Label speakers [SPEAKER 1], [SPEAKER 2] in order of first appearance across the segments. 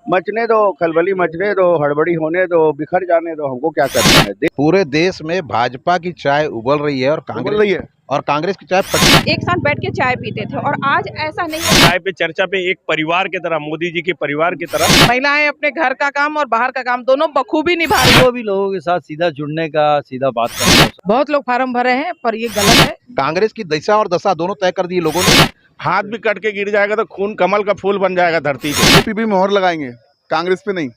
[SPEAKER 1] मचने दो, खलबली मचने दो, हड़बड़ी होने दो, बिखर जाने दो, हमको क्या करना है।
[SPEAKER 2] पूरे देश में भाजपा की चाय उबल रही है और कांग्रेस की चाय फटी।
[SPEAKER 3] एक साथ बैठ के चाय पीते थे और आज ऐसा नहीं है।
[SPEAKER 4] चाय पे चर्चा पे एक परिवार की तरह, मोदी जी के परिवार की तरह
[SPEAKER 3] महिलाएं अपने घर का काम और बाहर का काम दोनों बखूबी निभा रही हैं।
[SPEAKER 5] को भी लोगों के साथ सीधा जुड़ने का, सीधा बात करने का।
[SPEAKER 3] बहुत लोग फार्म भरे हैं पर ये गलत है।
[SPEAKER 2] कांग्रेस की दिशा और दशा दोनों तय कर दी लोगों ने।
[SPEAKER 1] हाथ भी कट के गिर जाएगा तो खून कमल का फूल बन जाएगा धरती पे।
[SPEAKER 6] बीजेपी भी मोहर लगाएंगे, कांग्रेस पे नहीं।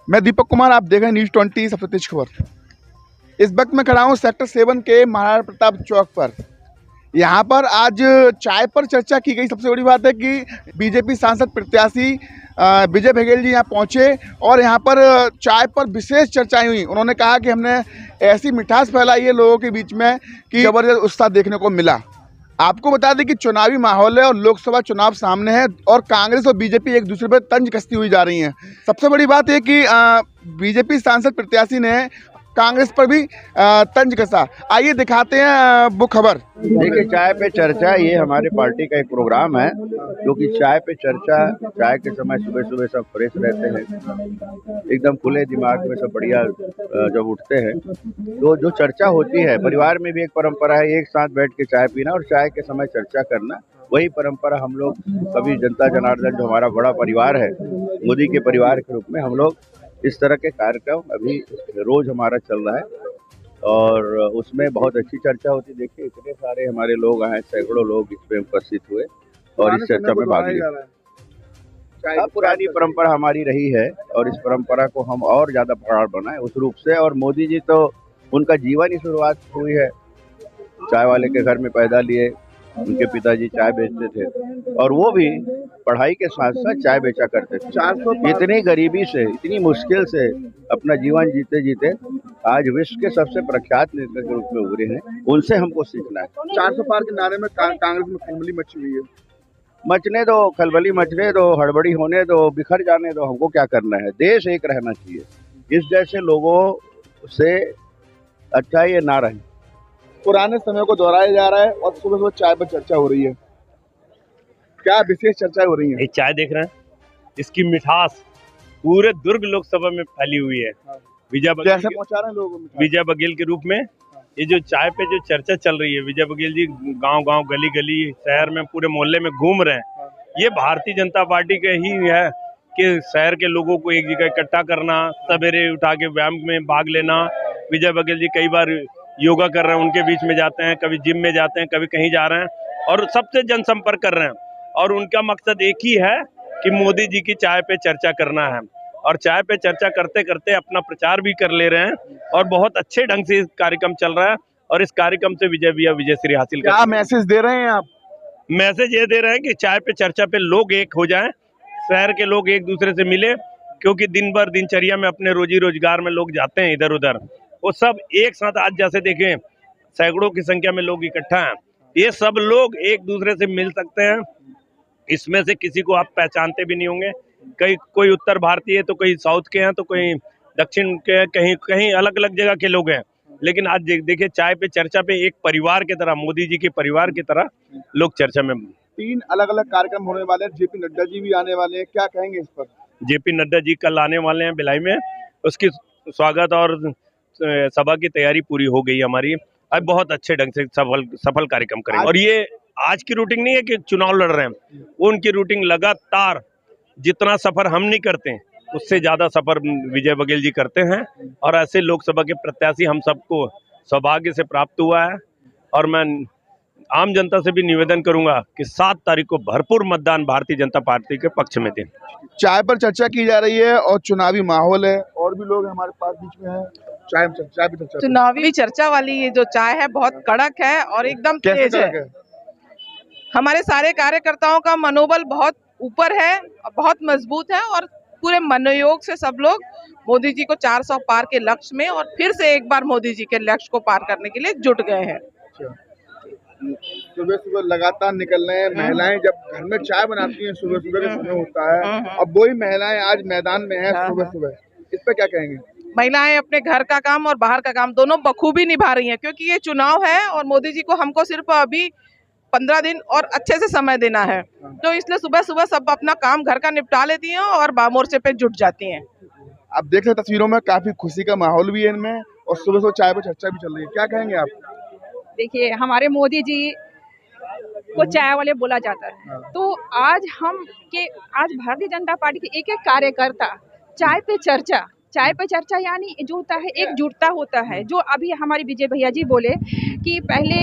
[SPEAKER 6] मैं दीपक कुमार, आप देख रहे हैं न्यूज़ 20 सबसे तेज खबर। इस वक्त मैं खड़ा हूँ सेक्टर 7 के महाराणा प्रताप चौक पर। यहाँ पर आज चाय पर चर्चा की गई। सबसे बड़ी बात है कि बीजेपी सांसद प्रत्याशी विजय बघेल जी यहाँ पहुँचे और यहाँ पर चाय पर विशेष चर्चाएं हुई। उन्होंने कहा कि हमने ऐसी मिठास फैलाई है लोगों के बीच में कि जबरदस्त उत्साह देखने को मिला। आपको बता दें कि चुनावी माहौल है और लोकसभा चुनाव सामने है और कांग्रेस और बीजेपी एक दूसरे पर तंज कसती हुई जा रही हैं। सबसे बड़ी बात है कि बीजेपी सांसद प्रत्याशी ने कांग्रेस पर भी तंज कसा। आइए दिखाते हैं वो खबर।
[SPEAKER 1] देखिए, चाय पे चर्चा ये हमारे पार्टी का एक प्रोग्राम है, जो कि चाय पे चर्चा, चाय के समय सुबह सुबह सब फ्रेश रहते हैं, एकदम खुले दिमाग में सब बढ़िया जब उठते हैं तो जो चर्चा होती है, परिवार में भी एक परंपरा है एक साथ बैठ के चाय पीना और चाय के समय चर्चा करना। वही परंपरा हम लोग सभी जनता जनार्दन, जो हमारा बड़ा परिवार है, मोदी के परिवार के रूप में हम लोग इस तरह के कार्यक्रम अभी रोज हमारा चल रहा है और उसमें बहुत अच्छी चर्चा होती। देखिए, इतने सारे हमारे लोग आए, सैकड़ों लोग इसमें उपस्थित हुए और इस चर्चा में भाग लिया। पुरानी परंपरा हमारी रही है और इस परंपरा को हम और ज़्यादा प्रगाढ़ बनाएं उस रूप से। और मोदी जी तो उनका जीवन ही शुरुआत हुई है चाय वाले के घर में पैदा लिए। उनके पिताजी चाय बेचते थे और वो भी पढ़ाई के साथ साथ चाय बेचा करते थे। 400 इतनी गरीबी से, इतनी मुश्किल से अपना जीवन जीते जीते आज विश्व के सबसे प्रख्यात नेता के रूप में उभरे हैं। उनसे हमको सीखना है।
[SPEAKER 6] 400 पार के नारे में कांग्रेस में खलबली मची हुई है।
[SPEAKER 1] मचने दो, खलबली मचने दो, हड़बड़ी होने दो, बिखर जाने दो, हमको क्या करना है। देश एक रहना चाहिए। इस जैसे लोगों से अच्छा ये ना रहे।
[SPEAKER 6] पुराने समय को दोहराया जा रहा है और सुबह सुबह चाय पर चर्चा हो रही है। क्या विशेष चर्चा हो रही है?
[SPEAKER 4] ये चाय देख रहे हैं, इसकी मिठास पूरे दुर्ग लोकसभा में फैली हुई है। विजय बघेल के रूप में ये जो चाय पे जो चर्चा चल रही है, विजय बघेल जी गांव गांव, गली गली, शहर में, पूरे मोहल्ले में घूम रहे हैं। ये भारतीय जनता पार्टी का ही है कि शहर के लोगों को एक जगह इकट्ठा करना, सवेरे उठा के व्यायाम में भाग लेना। विजय बघेल जी कई बार योगा कर रहे हैं, उनके बीच में जाते हैं, कभी जिम में जाते हैं, कभी कहीं जा रहे हैं और सबसे जनसंपर्क कर रहे हैं। और उनका मकसद एक ही है कि मोदी जी की चाय पे चर्चा करना है और चाय पे चर्चा करते करते अपना प्रचार भी कर ले रहे हैं और बहुत अच्छे ढंग से कार्यक्रम चल रहा है। और इस कार्यक्रम से विजयश्री हासिल
[SPEAKER 6] क्या मैसेज दे रहे हैं आप?
[SPEAKER 4] मैसेज ये दे रहे हैं कि चाय पे चर्चा पे लोग एक हो जाएं, शहर के लोग एक दूसरे से मिले, क्योंकि दिन भर दिनचर्या में अपने रोजी रोजगार में लोग जाते हैं इधर उधर, वो सब एक साथ आज जैसे देखें सैकड़ों की संख्या में लोग इकट्ठा हैं। ये सब लोग एक दूसरे से मिल सकते हैं। इसमें से किसी को आप पहचानते भी नहीं होंगे। कोई उत्तर भारतीय है तो कोई साउथ के हैं तो कोई दक्षिण के, कहीं कहीं अलग अलग जगह के लोग हैं। लेकिन आज देखिए, चाय पे चर्चा पे एक परिवार की तरह, मोदी जी के परिवार की तरह लोग चर्चा में।
[SPEAKER 6] 3 अलग अलग कार्यक्रम होने वाले हैं। जेपी नड्डा जी भी आने वाले हैं, क्या कहेंगे इस पर?
[SPEAKER 4] जेपी नड्डा जी कल आने वाले हैं भिलाई में, उसकी स्वागत और सभा की तैयारी पूरी हो गई हमारी। अब बहुत अच्छे ढंग से सफल कार्यक्रम करेंगे। और ये आज की रूटीन नहीं है कि चुनाव लड़ रहे हैं, उनकी रूटीन लगातार, जितना सफर हम नहीं करते उससे ज्यादा सफर विजय बघेल जी करते हैं। और ऐसे लोकसभा के प्रत्याशी हम सबको सौभाग्य से प्राप्त हुआ है। और मैं आम जनता से भी निवेदन करूंगा कि 7 तारीख को भरपूर मतदान भारतीय जनता पार्टी के पक्ष में दें।
[SPEAKER 6] चाय पर चर्चा की जा रही है और चुनावी माहौल है, और भी लोग हमारे पास बीच में हैं। चाय पर चर्चा,
[SPEAKER 3] चुनावी चर्चा वाली ये जो चाय है बहुत कड़क है और एकदम तेज है। हमारे सारे कार्यकर्ताओं का मनोबल बहुत ऊपर है, बहुत मजबूत है और पूरे मनोयोग से सब लोग मोदी जी को 400 पार के लक्ष्य में और फिर से एक बार मोदी जी के लक्ष्य को पार करने के लिए जुट गए हैं।
[SPEAKER 6] सुबह सुबह लगातार निकल रहे हैं महिलाएं। जब घर में चाय बनाती हैं सुबह सुबह का समय होता है, अब वही महिलाएं आज मैदान में हैं सुबह सुबह। इस पे क्या कहेंगे?
[SPEAKER 3] महिलाएं अपने घर का काम और बाहर का काम दोनों बखूबी निभा रही हैं, क्योंकि ये चुनाव है और मोदी जी को हमको सिर्फ अभी 15 दिन और अच्छे से समय देना है, तो इसलिए सुबह सुबह सब अपना काम घर का निपटा लेती हैं और मोर्चे पे जुट जाती हैं।
[SPEAKER 6] आप देख रहे तस्वीरों में काफी खुशी का माहौल भी है इनमें और सुबह सुबह चाय पर चर्चा भी चल रही है, क्या कहेंगे आप?
[SPEAKER 7] देखिए, हमारे मोदी जी को चाय वाले बोला जाता है, तो आज भारतीय जनता पार्टी के एक कार्यकर्ता चाय पे चर्चा यानी जो होता है एकजुटता होता है। जो अभी हमारे विजय भैया जी बोले कि पहले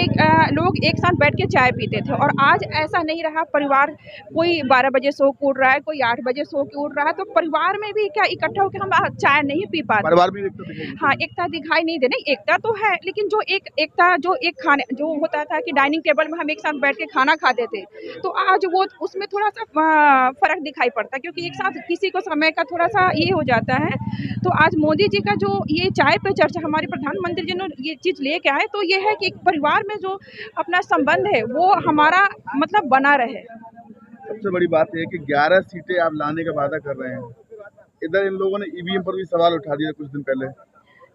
[SPEAKER 7] लोग एक साथ बैठ के चाय पीते थे और आज ऐसा नहीं रहा। परिवार कोई 12 बजे सो के उठ रहा है, कोई 8 बजे सो के उठ रहा है, तो परिवार में भी क्या इकट्ठा होकर हम चाय नहीं पी पाते।
[SPEAKER 6] परिवार भी
[SPEAKER 7] हाँ, एकता दिखाई नहीं दे रही। एकता तो है, लेकिन जो खाने जो होता था कि डाइनिंग टेबल में हम एक साथ बैठ के खाना खाते थे, तो आज वो उसमें थोड़ा सा फर्क दिखाई पड़ता है, क्योंकि एक साथ किसी को समय का थोड़ा सा ये हो जाता है। तो आज मोदी जी का जो ये चाय पे चर्चा हमारे प्रधानमंत्री जी ने ये चीज़ लेके आए, तो ये है कि एक परिवार में जो अपना संबंध है वो हमारा मतलब बना रहे।
[SPEAKER 6] सबसे बड़ी बात है कि 11 सीटें आप लाने का वादा कर रहे हैं, इधर इन लोगों ने ईवीएम पर भी सवाल उठा दिया कुछ दिन पहले।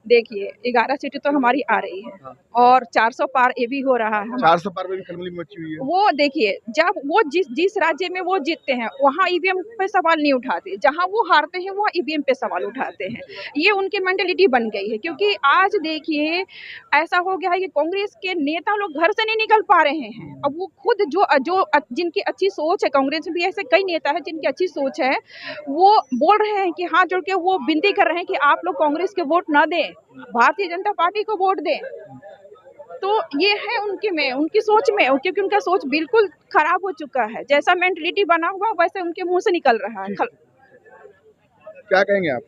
[SPEAKER 7] देखिए, 11 सीटें तो हमारी आ रही है और 400 पार ये भी हो रहा है।
[SPEAKER 6] 400 पार में भी खलबली मची हुई है।
[SPEAKER 7] वो देखिए, जब वो जिस राज्य में वो जीतते हैं वहाँ ईवीएम पे सवाल नहीं उठाते, जहाँ वो हारते हैं वहाँ ईवीएम पे सवाल उठाते हैं। ये उनकी मेंटेलिटी बन गई है, क्योंकि आज देखिए ऐसा हो गया है कि कांग्रेस के नेता लोग घर से नहीं निकल पा रहे हैं। अब वो खुद जो जिनकी अच्छी सोच है, कांग्रेस में भी ऐसे कई नेता है जिनकी अच्छी सोच है, वो बोल रहे हैं कि हाथ जोड़ के वो विनती कर रहे हैं कि आप लोग कांग्रेस के वोट ना दें, भारतीय जनता पार्टी को वोट दें। तो ये है उनकी सोच में, क्योंकि उनका सोच बिल्कुल खराब हो चुका है। जैसा मेंटलिटी बना हुआ वैसे उनके मुंह से निकल रहा है।
[SPEAKER 6] क्या कहेंगे आप?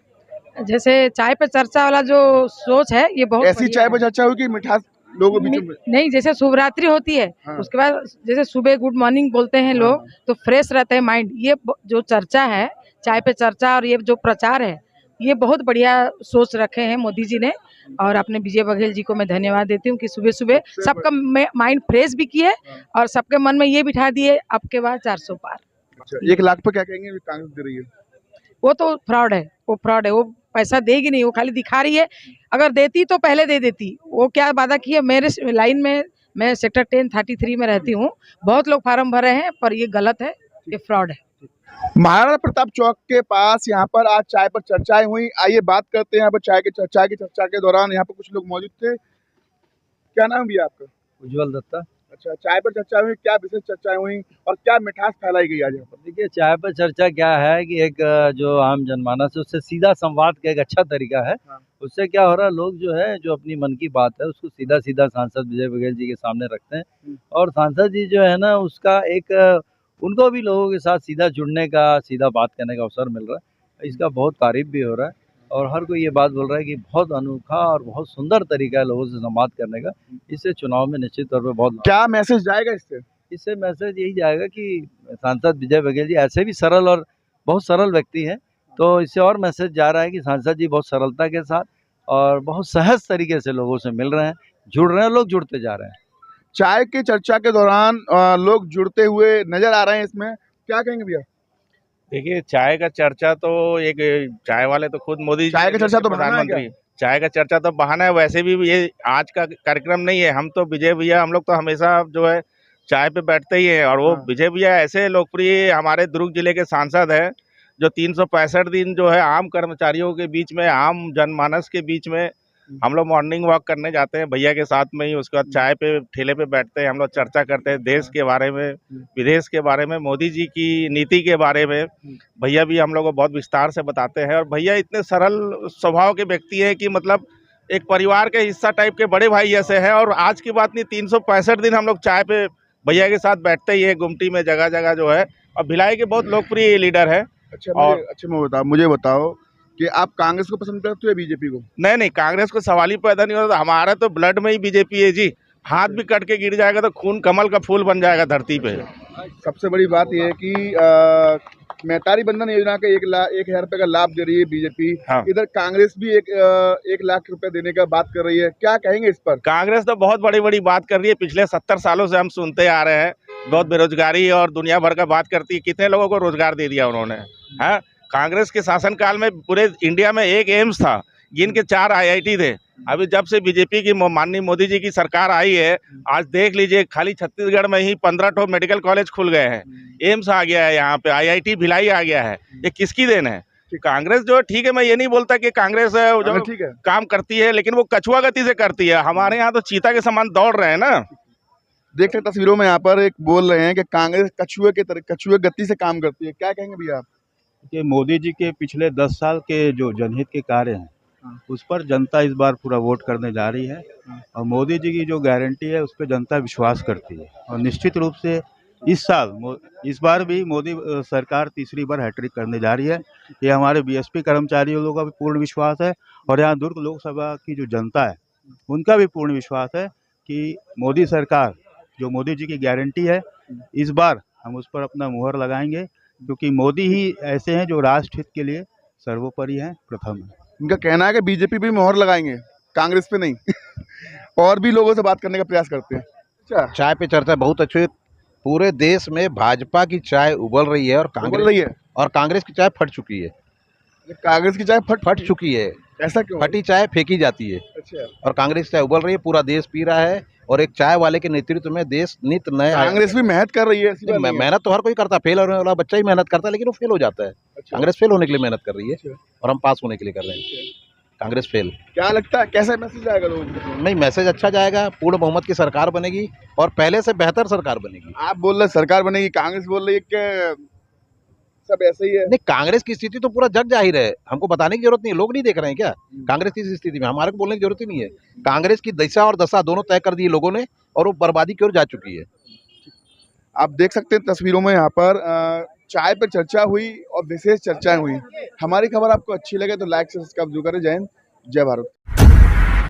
[SPEAKER 8] जैसे चाय पे चर्चा वाला जो सोच है ये बहुत
[SPEAKER 6] ऐसी चाय पे चर्चा हुई कि मिठास लोगों के बीच में
[SPEAKER 8] नहीं, जैसे शुभरात्रि होती है उसके बाद जैसे सुबह गुड मॉर्निंग बोलते हैं लोग, तो फ्रेश रहता है माइंड। ये जो चर्चा है, चाय पे चर्चा और ये जो प्रचार है, ये बहुत बढ़िया सोच रखे हैं मोदी जी ने। और अपने विजय बघेल जी को मैं धन्यवाद देती हूँ कि सुबह सुबह सबका माइंड फ्रेश भी किए और सबके मन में ये बिठा दिए अब के बाद 400 पार।
[SPEAKER 6] 1 लाख पे क्या कहेंगे कांग्रेस दे रही है?
[SPEAKER 8] वो तो फ्रॉड है, वो पैसा देगी नहीं, वो खाली दिखा रही है। अगर देती तो पहले दे देती। वो क्या वादा की है, मेरे लाइन में मैं सेक्टर 1033 में रहती हूँ, बहुत लोग फार्म भरे हैं, पर ये गलत है, ये फ्रॉड है।
[SPEAKER 6] महाराणा प्रताप चौक के पास यहाँ पर आज चाय पर चर्चाएं हुई। आइए बात करते हैं यहाँ पर चाय की चर्चा के दौरान यहाँ पर कुछ लोग मौजूद थे। क्या नाम भी आपका?
[SPEAKER 5] उज्जवल दत्ता।
[SPEAKER 6] अच्छा, चाय पर चर्चा हुई, क्या विशेष चर्चाएं हुई और क्या मिठास फैलाई गई आज यहाँ पर?
[SPEAKER 5] देखिए, चाय पर चर्चा क्या है कि एक जो आम जनमानस है उससे सीधा संवाद का एक अच्छा तरीका है। उससे क्या हो रहा है, लोग जो है जो अपनी मन की बात है उसको सीधा सीधा सांसद विजय बघेल जी के सामने रखते हैं और सांसद जी जो है ना उसका एक उनको भी लोगों के साथ सीधा जुड़ने का, सीधा बात करने का अवसर मिल रहा है। इसका बहुत तारीफ भी हो रहा है और हर कोई ये बात बोल रहा है कि बहुत अनोखा और बहुत सुंदर तरीका है लोगों से संवाद करने का। इससे चुनाव में निश्चित तौर पे बहुत
[SPEAKER 6] क्या मैसेज जाएगा इससे
[SPEAKER 5] मैसेज यही जाएगा कि सांसद विजय बघेल जी ऐसे भी सरल और बहुत सरल व्यक्ति हैं, तो इससे और मैसेज जा रहा है कि सांसद जी बहुत सरलता के साथ और बहुत सहज तरीके से लोगों से मिल रहे हैं, जुड़ रहे हैं, लोग जुड़ते जा रहे हैं।
[SPEAKER 6] चाय की चर्चा के दौरान लोग जुड़ते हुए नजर आ रहे हैं, इसमें क्या कहेंगे भैया?
[SPEAKER 2] देखिए, चाय का चर्चा तो एक चाय वाले तो खुद मोदी
[SPEAKER 6] चाय का चर्चा तो
[SPEAKER 2] प्रधानमंत्री, चाय का चर्चा तो बहाना है। वैसे भी ये आज का कार्यक्रम नहीं है। हम तो विजय भैया, हम लोग तो हमेशा जो है चाय पे बैठते ही हैं और वो विजय भैया ऐसे लोकप्रिय हमारे दुर्ग जिले के सांसद है जो 365 दिन जो है आम कर्मचारियों के बीच में, आम जनमानस के बीच में हम लोग मॉर्निंग वॉक करने जाते हैं भैया के साथ में ही। उसके बाद चाय पे ठेले पे बैठते हैं, हम लोग चर्चा करते हैं देश के बारे में, विदेश के बारे में, मोदी जी की नीति के बारे में। भैया भी हम लोग को बहुत विस्तार से बताते हैं और भैया इतने सरल स्वभाव के व्यक्ति हैं कि मतलब एक परिवार के हिस्सा टाइप के बड़े भाई जैसे हैं। और आज की बात नहीं, 365 दिन हम लोग चाय पे भैया के साथ बैठते ही है, गुमटी में जगह जगह जो है। और भिलाई के बहुत लोकप्रिय लीडर है।
[SPEAKER 6] मुझे बताओ कि आप कांग्रेस को पसंद करते हो या बीजेपी को?
[SPEAKER 2] नहीं, कांग्रेस को सवाल ही पैदा नहीं होता। हमारा तो ब्लड में ही बीजेपी है जी। हाथ भी कट के गिर जाएगा तो खून कमल का फूल बन जाएगा धरती पे।
[SPEAKER 6] सबसे बड़ी बात यह है कि मेहतारी बंधन योजना के 1,000 रुपए का लाभ दे रही है बीजेपी। इधर कांग्रेस भी 1 लाख रुपए देने का बात कर रही है, क्या कहेंगे इस पर?
[SPEAKER 2] कांग्रेस तो बहुत बड़ी बड़ी बात कर रही है। पिछले 70 सालों से हम सुनते आ रहे हैं, बहुत बेरोजगारी और दुनिया भर का बात करती है। कितने लोगों को रोजगार दे दिया उन्होंने, है? कांग्रेस के शासनकाल में पूरे इंडिया में एक एम्स था। गिन के 4 IIT थे। अभी जब से बीजेपी की माननीय मोदी जी की सरकार आई है, आज देख लीजिए खाली छत्तीसगढ़ में ही 15 ठो मेडिकल कॉलेज खुल गए हैं, एम्स आ गया है, यहाँ पे IIT भिलाई आ गया है। ये किसकी देन है? कांग्रेस जो ठीक है, मैं ये नहीं बोलता कि कांग्रेस जो
[SPEAKER 6] ठीक है,
[SPEAKER 2] काम करती है, लेकिन वो कछुआ गति से करती है। हमारे यहाँ तो चीता के समान दौड़ रहे हैं ना।
[SPEAKER 6] देख रहे तस्वीरों में यहाँ पर एक बोल रहे हैं कि कांग्रेस कछुए गति से काम करती है, क्या कहेंगे भैया आप?
[SPEAKER 5] कि मोदी जी के पिछले 10 साल के जो जनहित के कार्य हैं उस पर जनता इस बार पूरा वोट करने जा रही है और मोदी जी की जो गारंटी है उस पर जनता विश्वास करती है और निश्चित रूप से इस बार भी मोदी सरकार तीसरी बार हैट्रिक करने जा रही है। ये हमारे बीएसपी कर्मचारियों लोगों का भी पूर्ण विश्वास है और यहाँ दुर्ग लोकसभा की जो जनता है उनका भी पूर्ण विश्वास है कि मोदी सरकार जो मोदी जी की गारंटी है इस बार हम उस पर अपना मुहर लगाएंगे, क्योंकि मोदी ही ऐसे हैं जो राष्ट्र हित के लिए सर्वोपरि हैं, प्रथम है।
[SPEAKER 6] उनका कहना है कि बीजेपी भी मोहर लगाएंगे, कांग्रेस पे नहीं। और भी लोगों से बात करने का प्रयास करते हैं। अच्छा,
[SPEAKER 9] चाय पे चर्चा बहुत अच्छी। पूरे देश में भाजपा की चाय उबल रही है और कांग्रेस की चाय फट चुकी है।
[SPEAKER 6] कांग्रेस की चाय
[SPEAKER 9] फट चुकी है।
[SPEAKER 6] ऐसा क्यों?
[SPEAKER 9] फटी चाय फेंकी जाती है।
[SPEAKER 6] अच्छा।
[SPEAKER 9] और कांग्रेस की चाय उबल रही है, पूरा देश पी रहा है और एक चाय वाले के नेतृत्व में देश नित नए।
[SPEAKER 6] कांग्रेस भी मेहनत कर रही है।
[SPEAKER 9] मेहनत तो हर कोई करता है, फेल होने वाला बच्चा ही मेहनत करता है, लेकिन वो फेल हो जाता है।
[SPEAKER 6] अच्छा।
[SPEAKER 9] कांग्रेस फेल होने के लिए मेहनत कर रही है और हम पास होने के लिए कर रहे हैं। कांग्रेस फेल।
[SPEAKER 6] क्या लगता है कैसा मैसेज आएगा लोगों को?
[SPEAKER 9] नहीं, मैसेज अच्छा जाएगा, पूर्ण बहुमत की सरकार बनेगी और पहले से बेहतर सरकार बनेगी।
[SPEAKER 6] आप बोल रहे सरकार बनेगी, कांग्रेस बोल रही है कि सब ऐसे ही है।
[SPEAKER 9] नहीं, कांग्रेस की स्थिति तो पूरा जग जाहिर है, हमको बताने की जरूरत नहीं है। लोग नहीं देख रहे हैं क्या कांग्रेस की स्थिति में? हमारे को बोलने की जरूरत ही नहीं है। कांग्रेस की दिशा और दशा दोनों तय कर दी लोगों ने और वो बर्बादी की ओर जा चुकी है।
[SPEAKER 6] आप देख सकते हैं तस्वीरों में यहाँ पर चाय पर चर्चा हुई और विशेष चर्चाएं हुई। हमारी खबर आपको अच्छी लगे तो लाइक से सब्सक्राइब जरूर करें। जय हिंद, जय भारत।